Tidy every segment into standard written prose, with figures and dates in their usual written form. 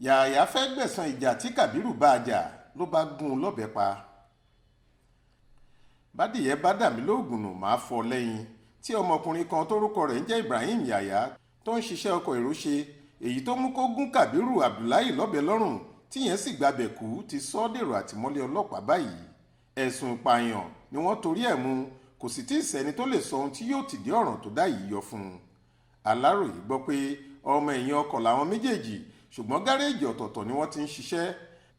Yahaya fẹ́ gbẹ̀san ìjà tí Kabiru bá a jà ló bá gún un lọ́bẹ pa. Bádìyẹ bá dà mí lóògùn nù máa fọ́ lẹ́yìn tí ọmọkùnrin kan tórúkọ rẹ̀ ń jẹ́ Ibrahim Yahaya tó ń ṣiṣẹ́ ọkọ̀ èrò ṣe èyí tó mú kó gún Kabiru Abdullahi lọ́bẹ lọ́rùn tíyẹn sì gbabẹ̀ kú ti sọ ọ́ dèrò àtìmọ́lé ọlọ́pàá báyìí. Ẹ̀sùn ìpààyàn ni wọ́n torí ẹ̀ mú, kò sì tí ì sẹ́ni tó lè sọ ohun tí yóò tìdí ọ̀ràn tó dá yìí yọ fún un. Aláròyé gbọ́ pé ọmọ ẹ̀yìn ọkọ̀ làwọn méjèèjì ṣùgbọ́n gáréèjì ọ̀tọ̀ọ̀tọ̀ ni wọ́n ti ń ṣiṣẹ́.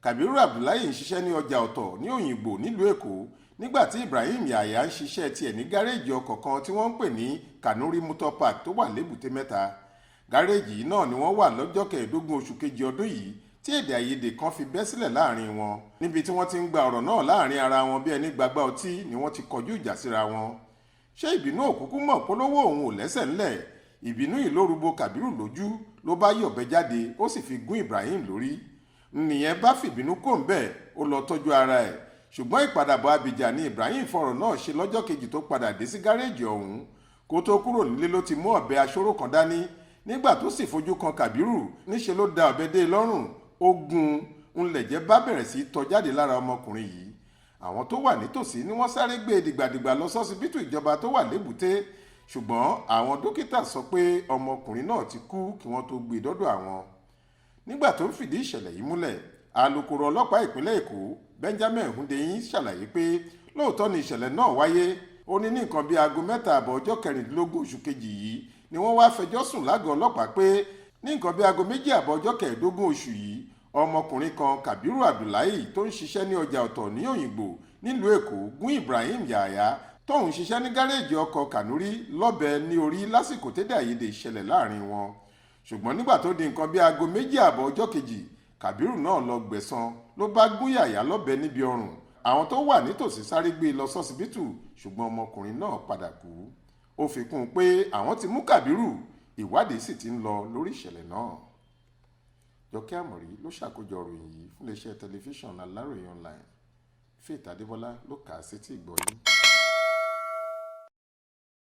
Kabiru Abdullahi ń ṣiṣẹ́ ní ọjà ọ̀tọ̀ ní Òyìngbò nílùú Èkó nígbà tí Ibrahim Yahaya ń ṣiṣẹ́ tiẹ̀ ní gáréèjì ọkọ̀ kan tí wọ́n ń pè ní Kanuri Motor Park tó wà lébùté Mẹ́ta. Gáréèjì náà ni wọ́n wà lọ́jọ́ 15 oṣù kejì ọdún yìí tí èdè àìyedè kan fi bẹ́ sílẹ̀ láàrin wọn. Níbi tí wọ́n ti ń gba ọ̀rọ̀ náà láàrin ara wọn bí ẹni gbàgbá ọtí ni wọ́n ti kọjú ìjà síra wọn. Ṣé ìbínú òkúkú mọ̀ polówó òun ò lẹ́sẹ̀ ńlẹ̀? Ìbínú yìí ló rúbọ Kabiru lójú ló bá yọ̀bẹ jáde ó sì fi gún Ibrahim lórí. Nìyẹn bá fìbínú kò ń bẹ̀ ó lọ tọ́jú ara ẹ̀. Ṣùgbọ́n ìpadàbọ̀ Abidjan ni Ibrahim fọ̀rọ̀ náà ṣe lọ́jọ́ kejì tó padà dé sí gáréèjì ọ̀hún. Kó tó kúrò nílé ló ti mú ọ̀bẹ aṣọ́rò kan dání. Nígbà tó sì fojú kan Kabiru níṣe ló da ọ̀bẹ dé lọ́rùn ó gún un ńlẹ̀jẹ̀ bá bẹ̀rẹ̀ sí tọ́ jáde lára ọmọkùnrin yìí. Àwọn tó wà nítòsí ni wọ́n sáré gbé dìgbàdìgbà lọ sọ́sibítù ìjọba tó wà lébùté ṣùgbọ́n àwọn dókítà sọ pé ọmọkùnrin náà ti kú kí wọ́n tó gbé dọ́dọ̀ àwọn. Nígbà tó ń fìdí ìṣẹ̀lẹ̀ yìí múlẹ̀ alukoro ọlọ́pàá ìpínlẹ̀ Èkó Benjamin Hundeyin ṣàlàyé pé lóòótọ́ ni ìṣẹ̀lẹ̀ náà wáyé. Ó ní nǹkan bíi aago 3 àbọ̀ ọjọ́ 16 oṣù kejì yìí ni wọ́n wá fẹjọ́ sùn lágọ̀ọ́ ọlọ́pàá pé ní nǹkan bíi aago 2 àbọ̀ ọjọ́ 15 oṣù yìí ọmọkùnrin kan Kabiru Abdullahi tó ń ṣiṣẹ́ ní ọjà ọ̀tọ̀ ní Òyìngbò nílùú Èkó gún Ibrahim Yahaya tóun ṣiṣẹ́ ní gáréèjì ọkọ̀ Kanuri lọ́bẹ ní orí lásìkò tédè àìyedè ìṣẹ̀lẹ̀ láàrin wọn. Ṣùgbọ́n nígbà tó di nǹkan bíi aago 2 àbọ̀ ọjọ́ kejì Kabiru náà lọ gbẹ̀san ló bá gún Yahaya lọ́bẹ níbi ọrùn. Àwọn tó wà nítòsí sáré gbé lọ sọ́sibítù ṣùgbọ́n ọmọkùnrin náà padà kú. Ó fi kún un pé àwọn ti mú Kabiru, ìwádìí sì ti ń lọ lórí ìṣẹ̀lẹ̀ náà. Jọkẹ́ Àmọ̀rí ló ṣàkójọ ìròyìn yìí fún iléeṣẹ́ tẹlifíṣàn Aláròyé online. Faith Adébọ́lá ló kà á sétí ìgbọ́ yín.